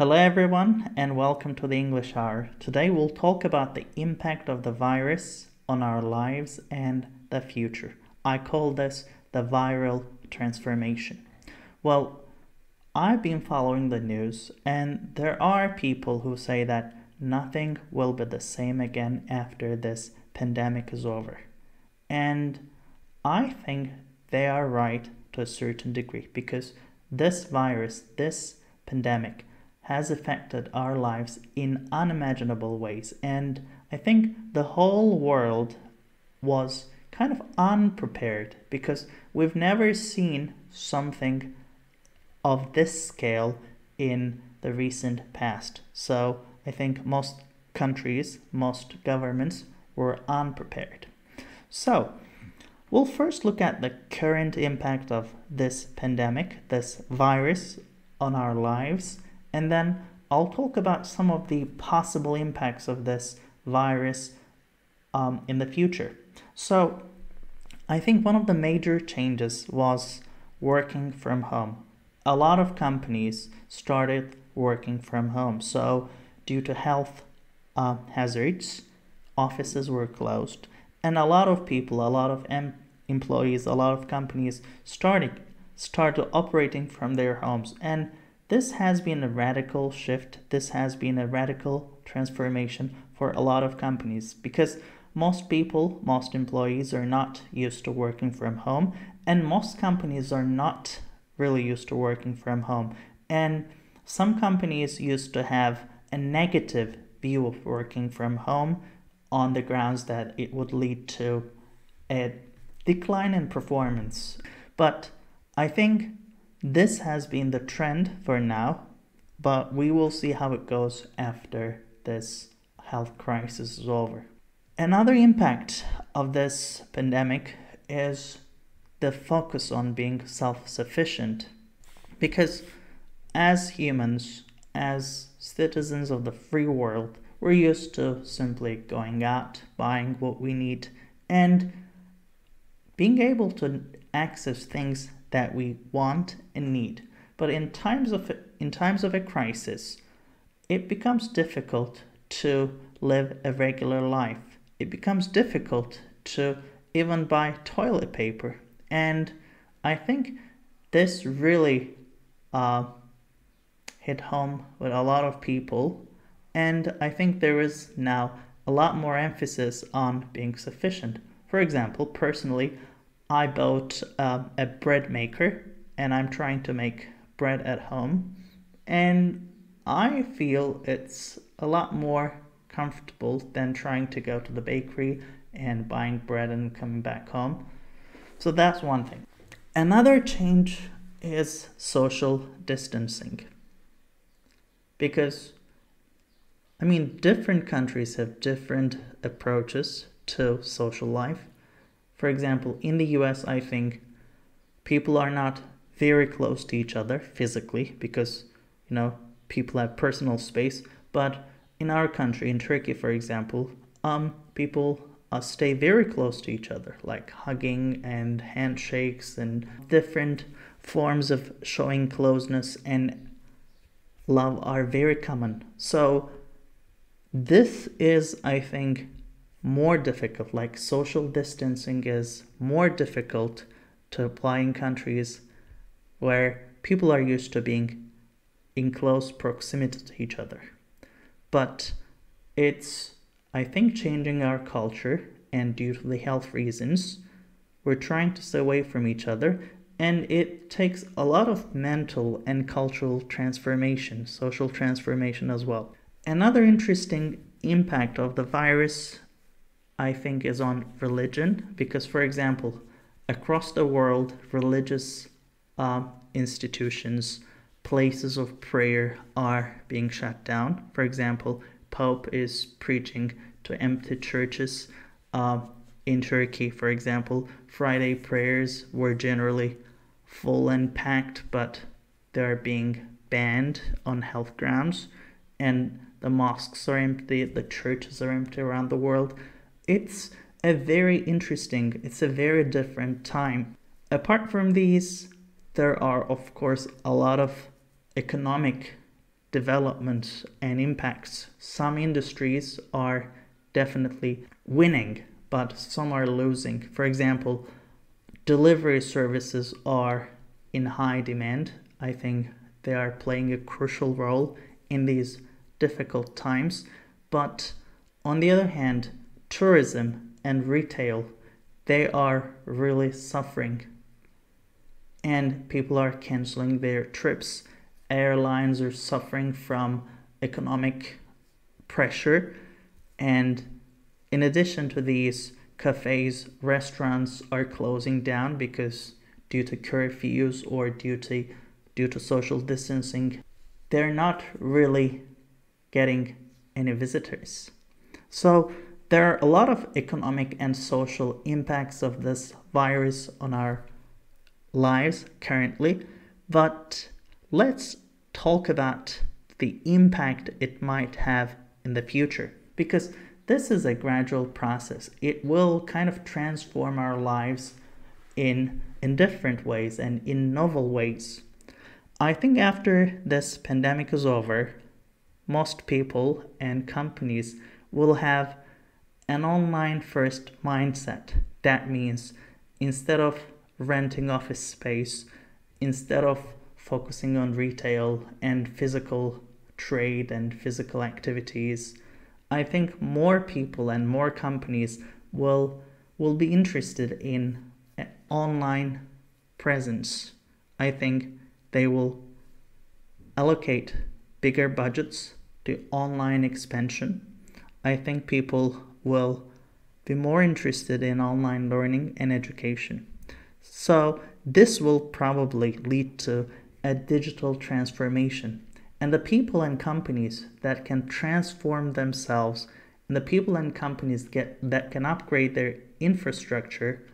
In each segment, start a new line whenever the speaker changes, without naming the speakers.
Hello everyone and welcome to the English Hour. Today we'll talk about the impact of the virus on our lives and the future. I call this the viral transformation. Well, I've been following the news and there are people who say that nothing will be the same again after this pandemic is over. And I think they are right to a certain degree because this virus, this pandemic, has affected our lives in unimaginable ways. And I think the whole world was kind of unprepared because we've never seen something of this scale in the recent past. So I think most countries, most governments were unprepared. So we'll first look at the current impact of this pandemic, this virus on our lives, and then I'll talk about some of the possible impacts of this virus in the future. So I think one of the major changes was working from home. A lot of companies started working from home. So due to health hazards, offices were closed. And a lot of people, a lot of employees, a lot of companies started operating from their homes. And this has been a radical shift. This has been a radical transformation for a lot of companies because most people, most employees are not used to working from home, and most companies are not really used to working from home. And some companies used to have a negative view of working from home on the grounds that it would lead to a decline in performance. But I think this has been the trend for now, but we will see how it goes after this health crisis is over. Another impact of this pandemic is the focus on being self-sufficient, because as humans, as citizens of the free world, we're used to simply going out, buying what we need, and being able to access things that we want and need. But in times of a crisis, it becomes difficult to live a regular life. It becomes difficult to even buy toilet paper. And I think this really hit home with a lot of people. And I think there is now a lot more emphasis on being sufficient. For example, personally, I bought a bread maker and I'm trying to make bread at home, and I feel it's a lot more comfortable than trying to go to the bakery and buying bread and coming back home. So that's one thing. Another change is social distancing, because different countries have different approaches to social life. For example, in the US, I think people are not very close to each other physically because, people have personal space. But in our country, in Turkey, for example, people stay very close to each other, like hugging and handshakes and different forms of showing closeness and love are very common. So this is, I think, more difficult, like social distancing is more difficult to apply in countries where people are used to being in close proximity to each other. But it's, I think, changing our culture, and due to the health reasons, we're trying to stay away from each other, and it takes a lot of mental and cultural transformation, social transformation as well. Another interesting impact of the virus, I think, is on religion, because, for example, across the world, religious institutions, places of prayer are being shut down. For example, Pope is preaching to empty churches. In Turkey, for example, Friday prayers were generally full and packed, but they're being banned on health grounds, and the mosques are empty, the churches are empty around the world. It's a very different time. Apart from these, there are, of course, a lot of economic development and impacts. Some industries are definitely winning, but some are losing. For example, delivery services are in high demand. I think they are playing a crucial role in these difficult times. But on the other hand, tourism and retail, they are really suffering. And people are canceling their trips. Airlines are suffering from economic pressure. And in addition to these, cafes, restaurants are closing down because due to curfews or due to social distancing, they're not really getting any visitors. So there are a lot of economic and social impacts of this virus on our lives currently, but let's talk about the impact it might have in the future, because this is a gradual process. It will kind of transform our lives in different ways and in novel ways. I think after this pandemic is over, most people and companies will have an online first mindset. That means instead of renting office space, instead of focusing on retail and physical trade and physical activities, I think more people and more companies will be interested in an online presence. I think they will allocate bigger budgets to online expansion. I think people will be more interested in online learning and education. So this will probably lead to a digital transformation. And the people and companies that can transform themselves, and the people and companies that can upgrade their infrastructure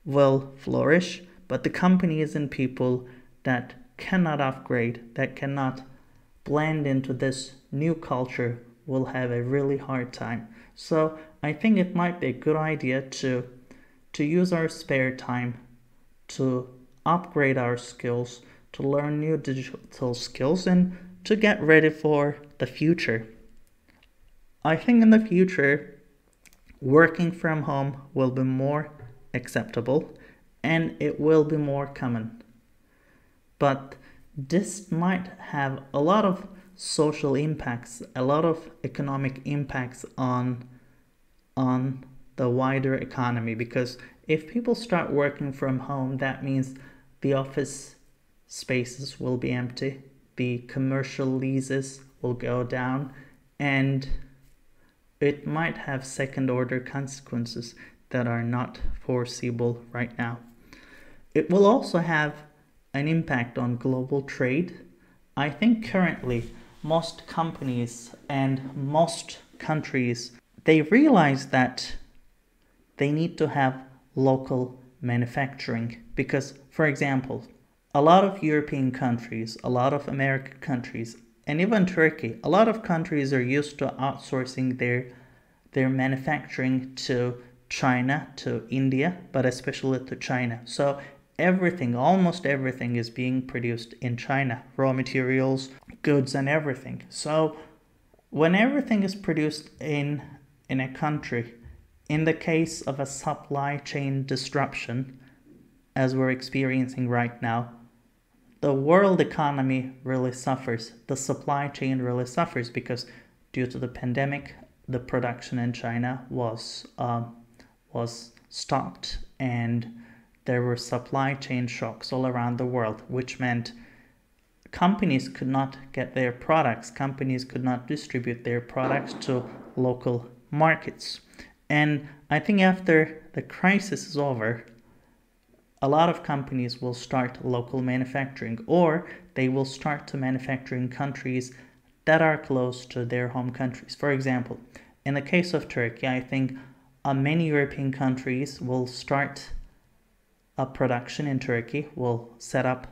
will flourish. But the companies and people that cannot upgrade, that cannot blend into this new culture, will have a really hard time. So I think it might be a good idea to use our spare time to upgrade our skills, to learn new digital skills, and to get ready for the future. I think in the future, working from home will be more acceptable and it will be more common. But this might have a lot of social impacts, a lot of economic impacts on the wider economy, because if people start working from home, that means the office spaces will be empty, the commercial leases will go down, and it might have second order consequences that are not foreseeable right now. It will also have an impact on global trade. I think currently most companies and most countries, they realize that they need to have local manufacturing because, for example, a lot of European countries, a lot of American countries, and even Turkey, a lot of countries are used to outsourcing their manufacturing to China, to India, but especially to China. So everything, almost everything is being produced in China, raw materials, goods and everything. So when everything is produced in a country, in the case of a supply chain disruption, as we're experiencing right now, the world economy really suffers. The supply chain really suffers because due to the pandemic, the production in China was stopped, and there were supply chain shocks all around the world, which meant companies could not get their products, companies could not distribute their products to local markets. And I think after the crisis is over, a lot of companies will start local manufacturing, or they will start to manufacture in countries that are close to their home countries. For example, in the case of Turkey, I think many European countries will start a production in Turkey, will set up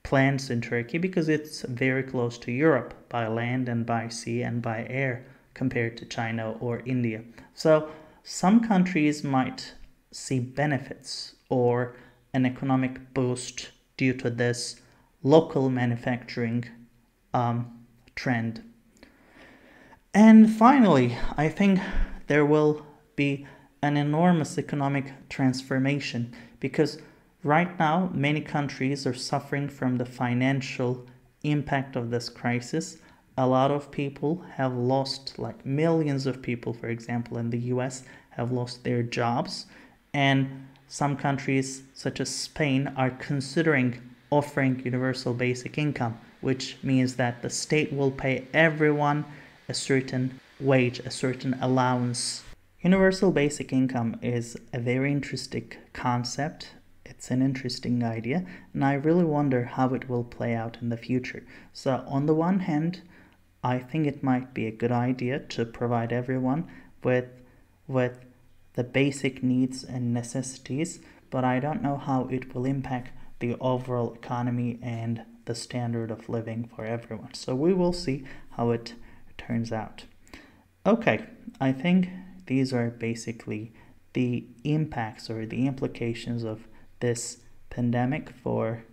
plants in Turkey because it's very close to Europe by land and by sea and by air compared to China or India. So some countries might see benefits or an economic boost due to this local manufacturing trend. And finally, I think there will be an enormous economic transformation because right now many countries are suffering from the financial impact of this crisis. A lot of people have lost, like millions of people, for example, in the US have lost their jobs, and some countries such as Spain are considering offering universal basic income, which means that the state will pay everyone a certain wage, a certain allowance. Universal basic income is a very interesting concept. It's an interesting idea, and I really wonder how it will play out in the future. So on the one hand, I think it might be a good idea to provide everyone with the basic needs and necessities, but I don't know how it will impact the overall economy and the standard of living for everyone. So we will see how it turns out. Okay, I think these are basically the impacts or the implications of this pandemic for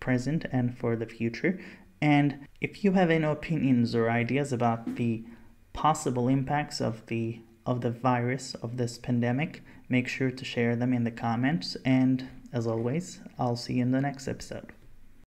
present and for the future. And if you have any opinions or ideas about the possible impacts of the virus, of this pandemic, make sure to share them in the comments. And as always, I'll see you in the next episode.